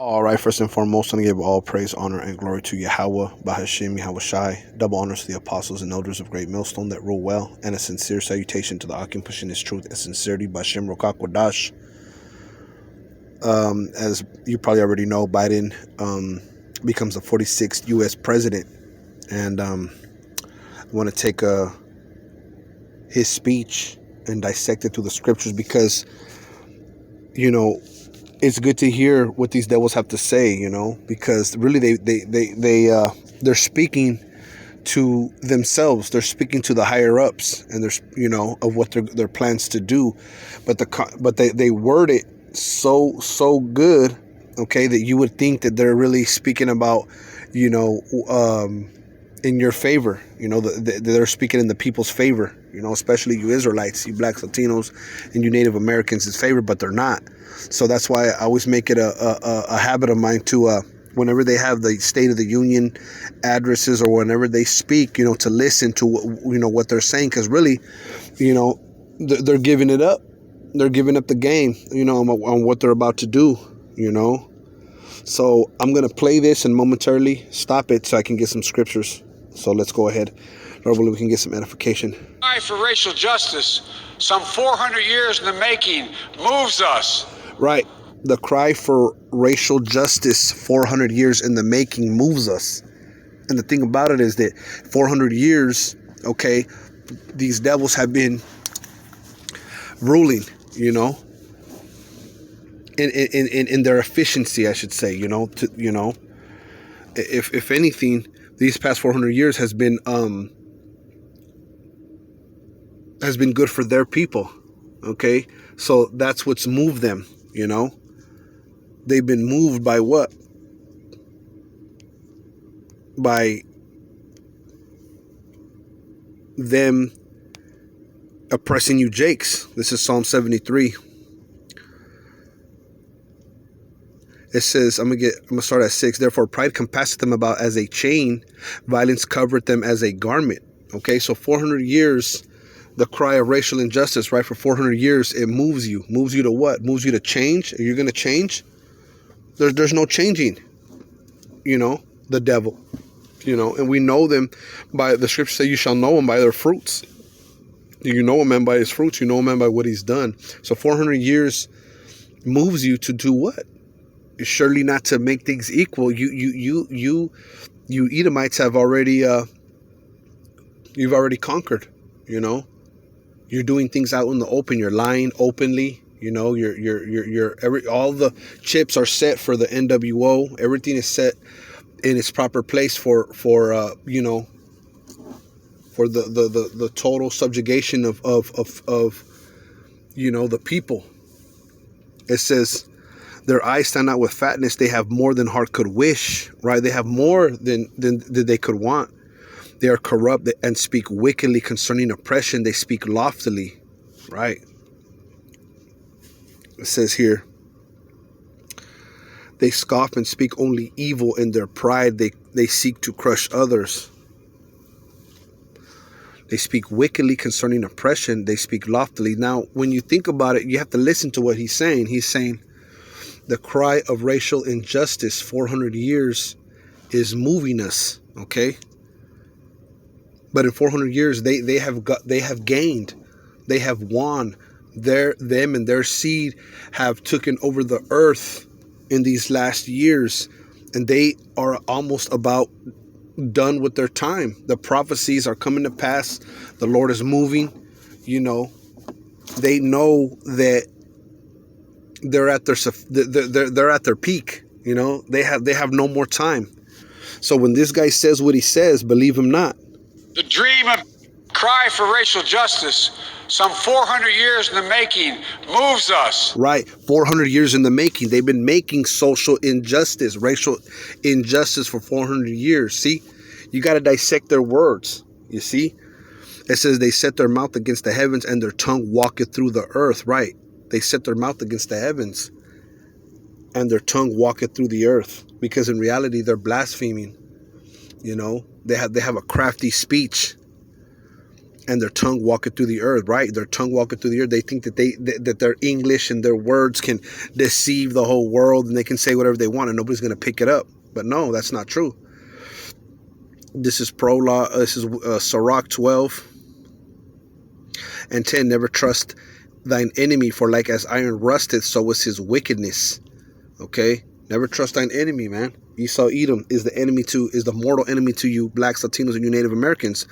All right, first and foremost, I want to give all praise, honor, and glory to Yahweh, Bahashim, Yahweh Shai. Double honors to the apostles and elders of Great Millstone that rule well, and a sincere salutation to the Akim pushing his truth and sincerity, Bashim Rokak Wadash. As you probably already know, Biden becomes the 46th U.S. president, and I want to take his speech and dissect it through the scriptures because, it's good to hear what these devils have to say, because really they're speaking to themselves. They're speaking to the higher ups, and there's of what their plans to do, but they word it so good, okay, that you would think that they're really speaking about in your favor. They're speaking in the people's favor, especially you Israelites, you blacks, Latinos, and you Native Americans' favor, but they're not. So that's why I always make it a habit of mine to whenever they have the State of the Union addresses or whenever they speak, to listen to what they're saying, because really, they're giving it up. They're giving up the game, on what they're about to do, So I'm going to play this and momentarily stop it so I can get some scriptures. So let's go ahead. Hopefully we can get some edification. Cry for racial justice, some 400 years in the making, moves us. Right. The cry for racial justice, 400 years in the making, moves us. And the thing about it is that 400 years, okay, these devils have been ruling, in their efficiency, I should say, if anything, these past 400 years has been good for their people. Okay. So that's what's moved them, They've been moved by what? By them oppressing you Jakes. This is Psalm 73. It says, I'm gonna start at 6. Therefore, pride compasseth them about as a chain, violence covered them as a garment. Okay, so 400 years, the cry of racial injustice, right? For 400 years, it moves you. Moves you to what? Moves you to change? Are you gonna change? There's no changing, the devil, and we know them by the scripture say you shall know them by their fruits. You know a man by his fruits, you know a man by what he's done. So 400 years moves you to do what? Surely not to make things equal. You Edomites have already you've already conquered. You're doing things out in the open. You're lying openly. All the chips are set for the NWO. Everything is set in its proper place for the total subjugation of the people. It says, their eyes stand out with fatness. They have more than heart could wish, right? They have more than they could want. They are corrupt and speak wickedly concerning oppression. They speak loftily, right? It says here, they scoff and speak only evil in their pride. They seek to crush others. They speak wickedly concerning oppression. They speak loftily. Now, when you think about it, you have to listen to what he's saying. He's saying the cry of racial injustice, 400 years, is moving us, okay? But in 400 years, they have gained. They have won. Them and their seed have taken over the earth in these last years, and they are almost about done with their time. The prophecies are coming to pass. The Lord is moving. They know that they're at their peak. They have no more time. So when this guy says what he says, believe him not. The dream of cry for racial justice, some 400 years in the making, moves us. Right. 400 years in the making. They've been making social injustice, racial injustice for 400 years. See, you got to dissect their words. You see, it says they set their mouth against the heavens and their tongue walketh through the earth. Right. They set their mouth against the heavens and their tongue walketh through the earth, because in reality, they're blaspheming. They have a crafty speech. and their tongue walketh through the earth, right? Their tongue walketh through the earth. They think that that their English and their words can deceive the whole world, and they can say whatever they want, and nobody's going to pick it up. But no, that's not true. This is prologue. This is Sirach 12 and 10. Never trust thine enemy, for like as iron rusteth, so is his wickedness. Okay, never trust thine enemy, man. Esau Edom is the mortal enemy to you blacks, Latinos, and you Native Americans.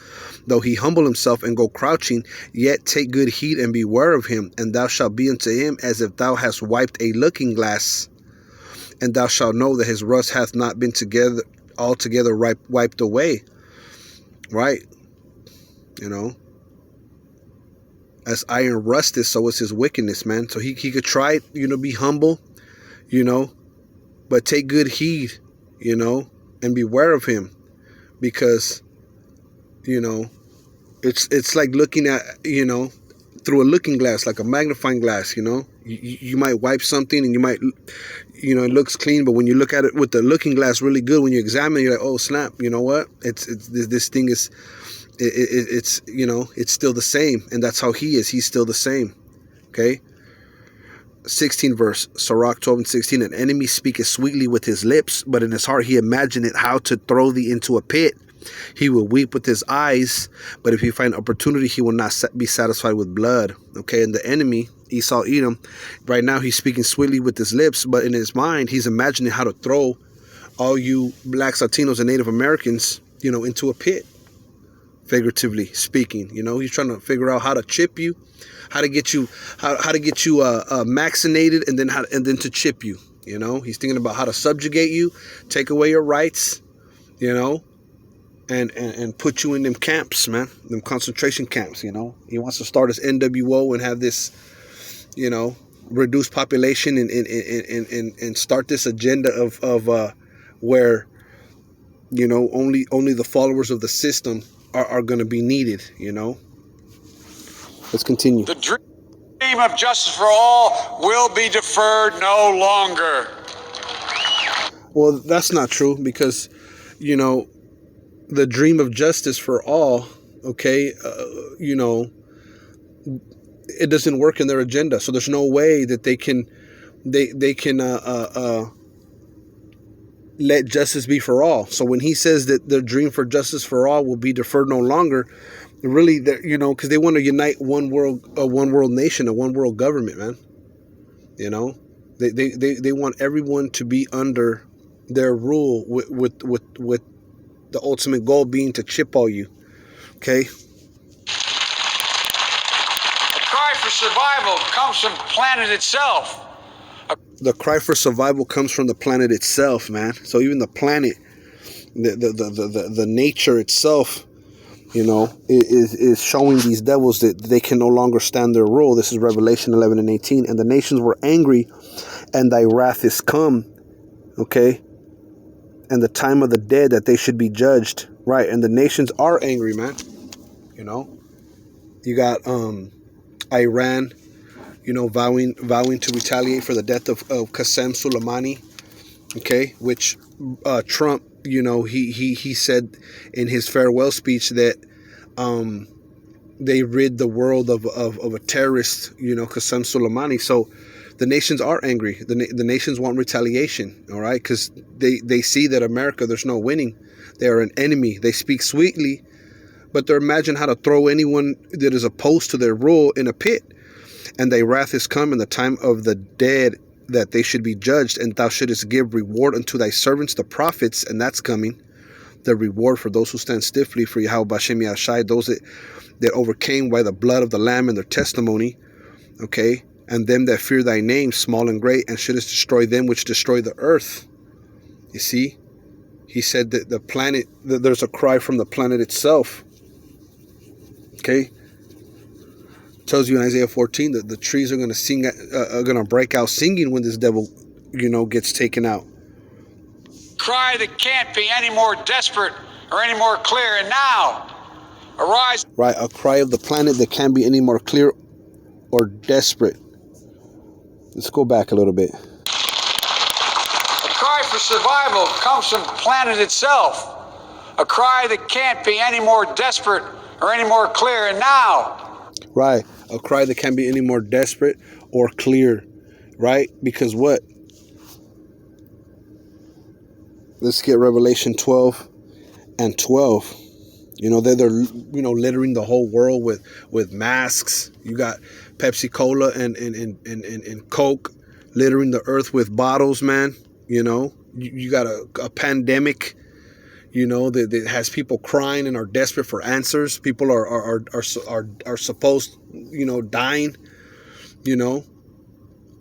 Though he humble himself and go crouching, yet take good heed and beware of him, and thou shalt be unto him as if thou hast wiped a looking glass, and thou shalt know that his rust hath not been altogether wiped away. Right? You know, as iron rusteth, so is his wickedness, man. So he could try, be humble, but take good heed, and beware of him, because, it's like looking at, through a looking glass, like a magnifying glass. You might wipe something and you might, it looks clean, but when you look at it with the looking glass really good, when you examine it, you're like, oh snap, you know what? This thing is, it's still the same, and that's how he is. He's still the same. Okay. 16 verse, Sirach 12 and 16. An enemy speaketh sweetly with his lips, but in his heart he imagineth how to throw thee into a pit. He will weep with his eyes, but if he find opportunity, he will not be satisfied with blood. Okay, and the enemy, Esau Edom, right now he's speaking sweetly with his lips, but in his mind he's imagining how to throw all you blacks, Latinos, and Native Americans, into a pit, figuratively speaking. He's trying to figure out how to chip you, how to get you vaccinated, and then to chip you. He's thinking about how to subjugate you, take away your rights, and put you in them camps, man, them concentration camps. He wants to start his NWO and have this, reduced population and start this agenda of where, only the followers of the system are going to be needed. Let's continue. The dream of justice for all will be deferred no longer. Well, that's not true, because, the dream of justice for all, okay, it doesn't work in their agenda. So there's no way that they can let justice be for all. So when he says that their dream for justice for all will be deferred no longer, really, because they want to unite a one world nation, a one world government, man. They want everyone to be under their rule with the ultimate goal being to chip all you. Okay. The cry for survival comes from the planet itself. The cry for survival comes from the planet itself, man. So even the planet, the nature itself, is showing these devils that they can no longer stand their rule. This is Revelation 11 and 18. And the nations were angry, and thy wrath is come. Okay. And the time of the dead that they should be judged. Right. And the nations are angry, man. You got Iran, vowing to retaliate for the death of Qasem Soleimani. Okay. Which Trump, he said in his farewell speech that they rid the world of a terrorist, Qasem Soleimani. So the nations are angry. The nations want retaliation, all right? Because they see that America, there's no winning. They are an enemy. They speak sweetly, but they imagine how to throw anyone that is opposed to their rule in a pit. And thy wrath is come in the time of the dead that they should be judged, and thou shouldest give reward unto thy servants, the prophets, and that's coming. The reward for those who stand stiffly for Yahweh Bashem Yashai, those that overcame by the blood of the Lamb and their testimony, okay? And them that fear thy name, small and great, and shouldest destroy them which destroy the earth. You see? He said that the planet, that there's a cry from the planet itself. Okay? It tells you in Isaiah 14 that the trees are going to sing, are going to break out singing when this devil, gets taken out. Cry that can't be any more desperate or any more clear. And now, arise. Right, a cry of the planet that can't be any more clear or desperate. Let's go back a little bit. The cry for survival comes from the planet itself. A cry that can't be any more desperate or any more clear. And now, right, a cry that can't be any more desperate or clear, right? Because what? Let's get Revelation 12 and 12. You know, they're littering the whole world with masks. You got Pepsi Cola and Coke littering the earth with bottles, man. You know, you got a pandemic, you know, that has people crying and are desperate for answers. People are supposed, you know, dying, you know.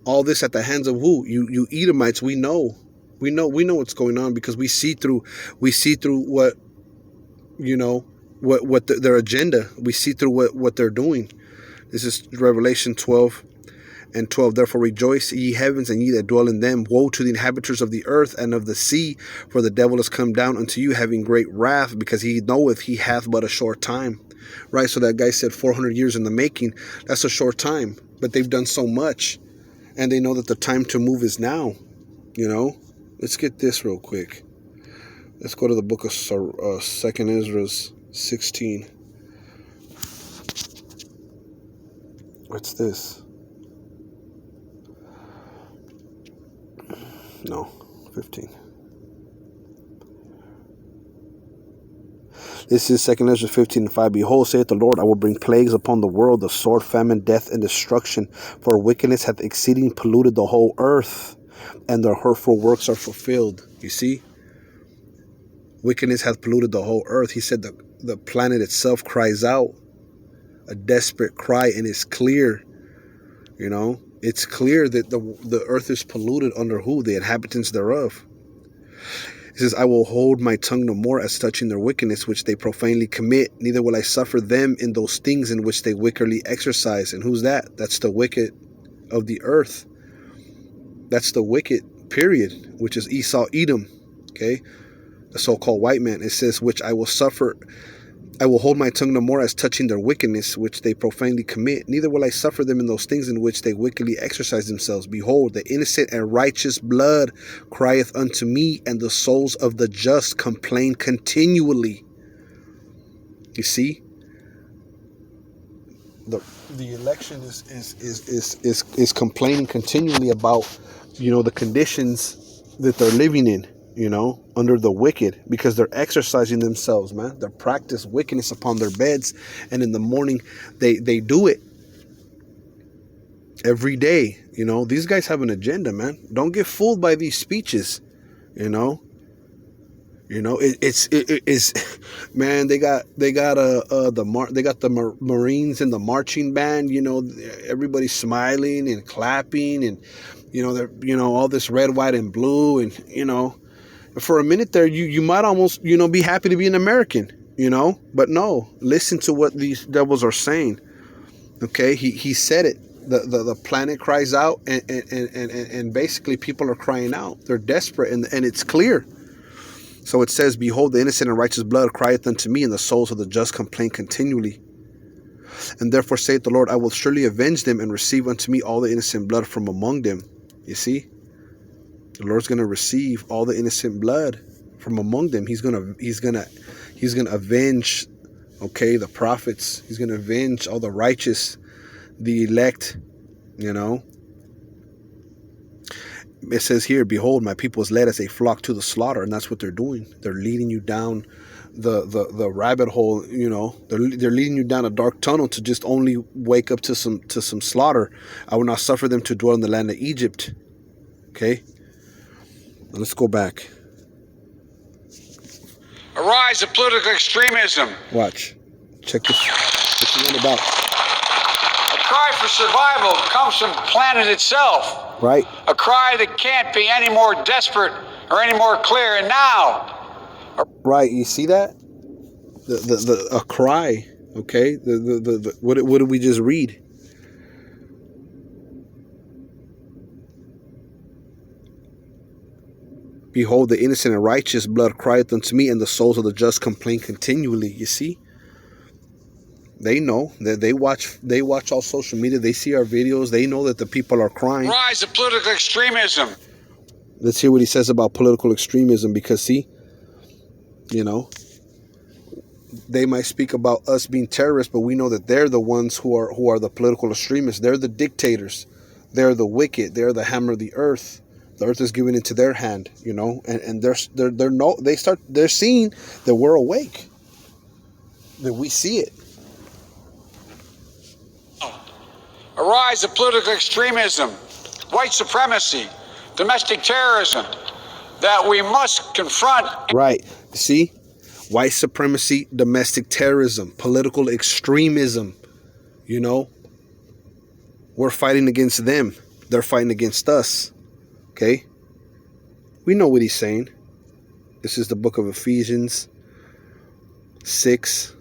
All this at the hands of who? You Edomites. We know what's going on because we see through what, you know, what their agenda. We see through what they're doing. This is Revelation 12 and 12. Therefore rejoice, ye heavens, and ye that dwell in them. Woe to the inhabitants of the earth and of the sea, for the devil is come down unto you, having great wrath, because he knoweth he hath but a short time. Right? So that guy said 400 years in the making. That's a short time. But they've done so much, and they know that the time to move is now. You know? Let's get this real quick. Let's go to the book of 2nd Ezra 16. What's this? No, 15. This is 2nd Ezra 15 and 5. Behold, saith the Lord, I will bring plagues upon the world, the sword, famine, death, and destruction. For wickedness hath exceeding polluted the whole earth, and their hurtful works are fulfilled. You see? Wickedness hath polluted the whole earth. He said the planet itself cries out a desperate cry, and it's clear. You know? It's clear that the earth is polluted under who? The inhabitants thereof. It says, I will hold my tongue no more as touching their wickedness, which they profanely commit. Neither will I suffer them in those things in which they wickedly exercise. And who's that? That's the wicked of the earth. That's the wicked, period, which is Esau, Edom. Okay? The so-called white man. It says, which I will suffer. I will hold my tongue no more as touching their wickedness, which they profanely commit. Neither will I suffer them in those things in which they wickedly exercise themselves. Behold, the innocent and righteous blood crieth unto me, and the souls of the just complain continually. You see, the election is complaining continually about, you know, the conditions that they're living in. You know, under the wicked, because they're exercising themselves, man. They practice wickedness upon their beds, and in the morning they do it every day. You know, these guys have an agenda, man. Don't get fooled by these speeches. You know, it's man. They got the Marines and the marching band. You know, everybody's smiling and clapping, and you know, they're, you know, all this red, white, and blue, and you know. For a minute there, you might almost, you know, be happy to be an American, you know, but no, listen to what these devils are saying. Okay, he said it. The planet cries out, and basically people are crying out. They're desperate, and it's clear. So it says, behold, the innocent and righteous blood crieth unto me, and the souls of the just complain continually. And therefore saith the Lord, I will surely avenge them, and receive unto me all the innocent blood from among them. You see? The Lord's going to receive all the innocent blood from among them. He's going to avenge, okay, the prophets. He's going to avenge all the righteous, the elect, you know. It says here, behold, my people is led as a flock to the slaughter, and that's what they're doing. They're leading you down the rabbit hole, you know. They're leading you down a dark tunnel to just only wake up to some slaughter. I will not suffer them to dwell in the land of Egypt. Okay? Let's go back. a rise of political extremism. Watch. Check this. What's the one about? A cry for survival comes from the planet itself. Right. A cry that can't be any more desperate or any more clear. And now. Right. You see that? A cry. Okay. What did we just read? Behold, the innocent and righteous blood crieth unto me, and the souls of the just complain continually. You see? They know that they watch all social media. They see our videos. They know that the people are crying. Rise of political extremism. Let's hear what he says about political extremism, because see, you know, they might speak about us being terrorists, but we know that they're the ones who are the political extremists. They're the dictators. They're the wicked. They're the hammer of the earth. The earth is given into their hand, and they're seeing that we're awake, that we see it. A rise of political extremism, white supremacy, domestic terrorism that we must confront. Right. See? White supremacy, domestic terrorism, political extremism. We're fighting against them. They're fighting against us. Okay? We know what he's saying. This is the book of Ephesians 6.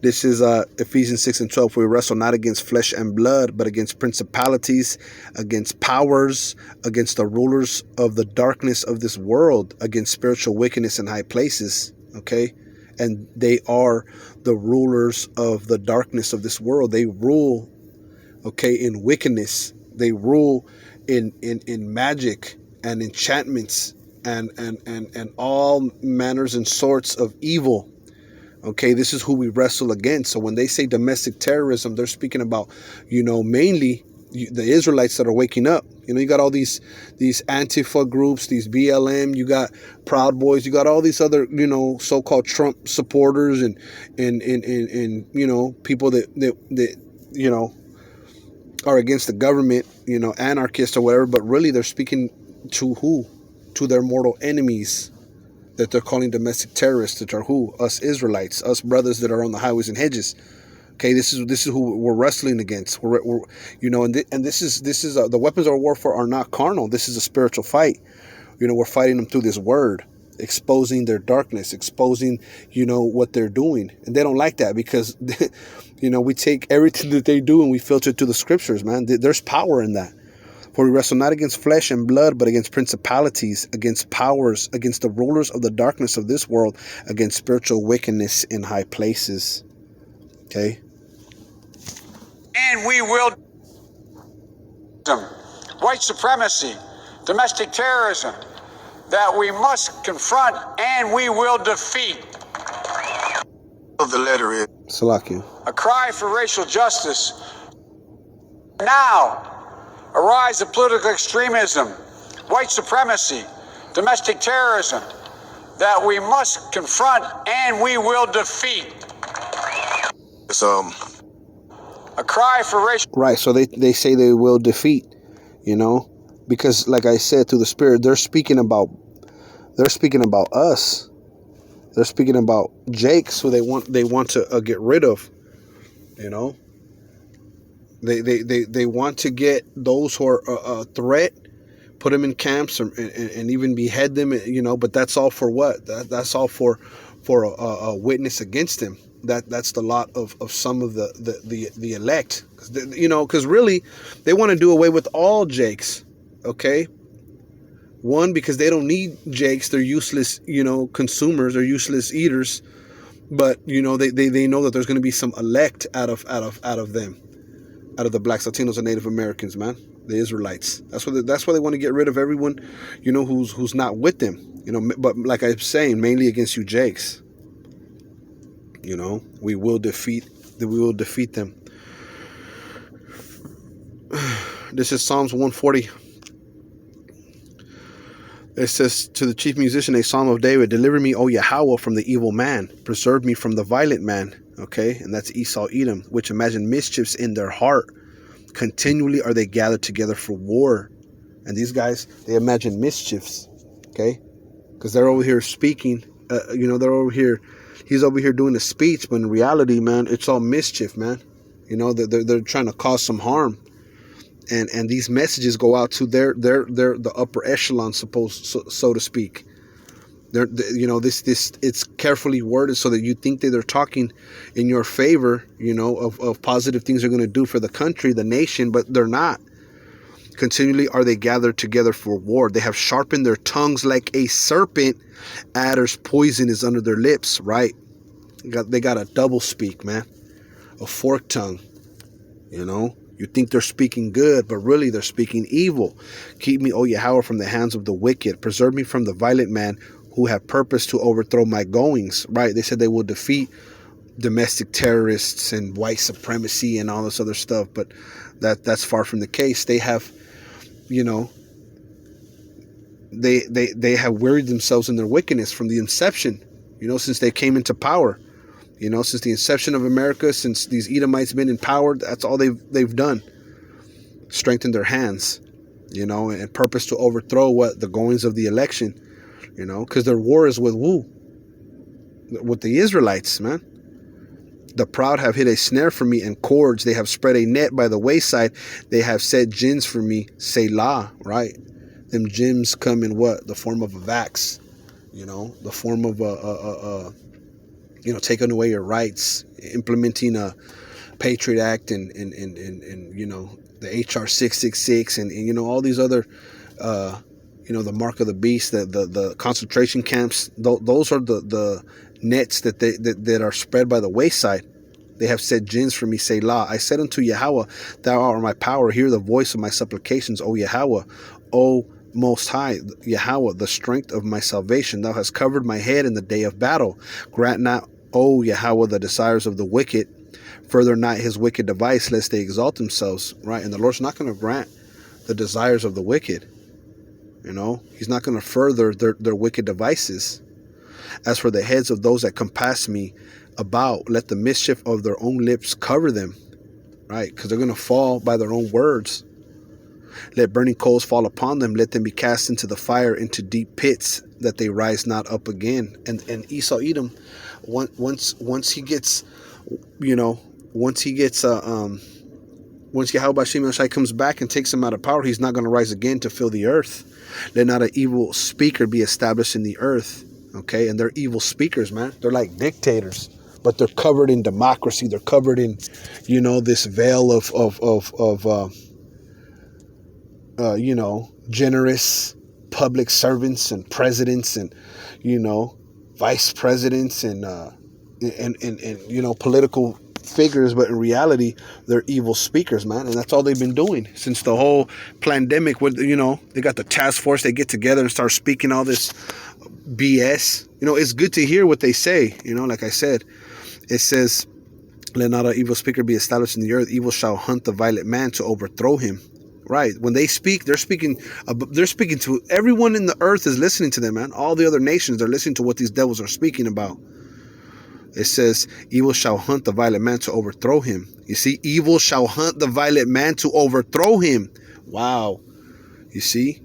This is Ephesians 6 and 12. For we wrestle not against flesh and blood, but against principalities, against powers, against the rulers of the darkness of this world, against spiritual wickedness in high places. Okay? And they are the rulers of the darkness of this world. They rule, okay, in wickedness. They rule in magic and enchantments and all manners and sorts of evil. Okay, this is who we wrestle against. So when they say domestic terrorism, they're speaking about, mainly the Israelites that are waking up. You got all these Antifa groups, these BLM, you got Proud Boys, you got all these other, so-called Trump supporters and people that are against the government, anarchists or whatever. But really they're speaking to who? To their mortal enemies that they're calling domestic terrorists, that are who? Us Israelites, us brothers that are on the highways and hedges. Okay, this is who we're wrestling against. We're this is the weapons of our warfare are not carnal. This is a spiritual fight. We're fighting them through this word, exposing their darkness, exposing what they're doing, and they don't like that because we take everything that they do and we filter it to the scriptures. Man, there's power in that. For we wrestle not against flesh and blood, but against principalities, against powers, against the rulers of the darkness of this world, against spiritual wickedness in high places. Okay? And we will white supremacy, domestic terrorism that we must confront and we will defeat. The letter is Salakia. a cry for racial justice. Now, a rise of political extremism, white supremacy, domestic terrorism that we must confront and we will defeat. It's a cry for racial. Right, so they say they will defeat, because like I said, through the Spirit, they're speaking about us. They're speaking about Jakes, who they want to get rid of. They want to get those who are a threat, put them in camps and even behead them. But that's all for what? That's all for a witness against them. That's the lot of some of the elect. Because really they want to do away with all Jakes. Okay. One, because they don't need Jakes. They're useless, consumers. They're useless eaters. But, they know that there's going to be some elect out of them, out of the blacks, Latinos, and Native Americans, man, the Israelites. That's why they want to get rid of everyone, who's not with them, But like I'm saying, mainly against you Jakes. We will defeat them. This is Psalms 140. It says, to the chief musician, a psalm of David, deliver me, O Yahweh, from the evil man. Preserve me from the violent man. Okay, and that's Esau, Edom, which imagine mischiefs in their heart. Continually are they gathered together for war. And these guys, they imagine mischiefs. Okay, because they're over here speaking. They're over here. He's over here doing a speech, but in reality, man, it's all mischief, man. They're trying to cause some harm. And these messages go out to the upper echelon, so to speak. It's carefully worded so that you think that they're talking in your favor, of positive things they're going to do for the country, the nation, but they're not. Continually are they gathered together for war. They have sharpened their tongues like a serpent. Adder's poison is under their lips, right? They got a double speak, man. A forked tongue, You You think they're speaking good, but really they're speaking evil. Keep me, O Yahweh, from the hands of the wicked. Preserve me from the violent man who have purpose to overthrow my goings. Right? They said they will defeat domestic terrorists and white supremacy and all this other stuff, but that's far from the case. They have, you know, they have wearied themselves in their wickedness from the inception, you know, since they came into power. You know, since the inception of America, since these Edomites been in power, that's all they've done. Strengthened their hands, you know, and purpose to overthrow the goings of the election, you know, because their war is with the Israelites, man. The proud have hid a snare for me and cords. They have spread a net by the wayside. They have set gins for me. Selah, right? Them gyms come in what? The form of a vax, you know, the form of you know, taking away your rights, implementing a Patriot Act and you know, the HR 666 and you know, all these other, you know, the mark of the beast, the concentration camps. Those are the nets that are spread by the wayside. They have said gins for me, Selah. I said unto Yahweh, thou art my power. Hear the voice of my supplications, O Yahweh. O Most High, Yahweh, the strength of my salvation. Thou hast covered my head in the day of battle. Grant not, O Yahweh, the desires of the wicked. Further not his wicked device, lest they exalt themselves. Right? And the Lord's not going to grant the desires of the wicked. You know, he's not going to further their wicked devices. As for the heads of those that compass me about, let the mischief of their own lips cover them. Right? Because they're going to fall by their own words. Let burning coals fall upon them. Let them be cast into the fire, into deep pits, that they rise not up again. And Esau Edom, once he gets, you know, once Yahweh Bashim Yoshai comes back and takes him out of power, he's not going to rise again to fill the earth. Let not an evil speaker be established in the earth. Okay, and they're evil speakers, man. They're like dictators, but they're covered in democracy. They're covered in, you know, this veil of you know, generous public servants and presidents and, you know, vice presidents and you know, political figures, but in reality they're evil speakers, man. And that's all they've been doing since the whole pandemic. With, you know, they got the task force, they get together and start speaking all this BS. You know, it's good to hear what they say. You know, like I said, it says, let not an evil speaker be established in the earth. Evil shall hunt the violent man to overthrow him. Right? When they speak, they're speaking to everyone in the earth is listening to them, man. All the other nations, they're listening to what these devils are speaking about. It says, evil shall hunt the violent man to overthrow him. You see, evil shall hunt the violent man to overthrow him. Wow. You see?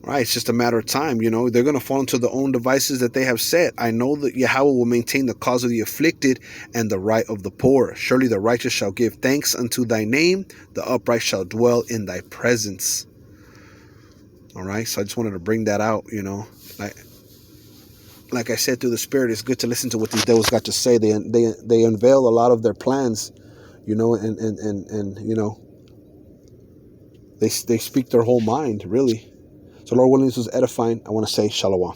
Right, it's just a matter of time, you know. They're going to fall into their own devices that they have set. I know that Yahweh will maintain the cause of the afflicted and the right of the poor. Surely the righteous shall give thanks unto thy name. The upright shall dwell in thy presence. All right, so I just wanted to bring that out, you know. Like I said, through the Spirit, it's good to listen to what these devils got to say. They unveil a lot of their plans, you know, and you know, they speak their whole mind, really. So Lord willing, this was edifying. I want to say shalom.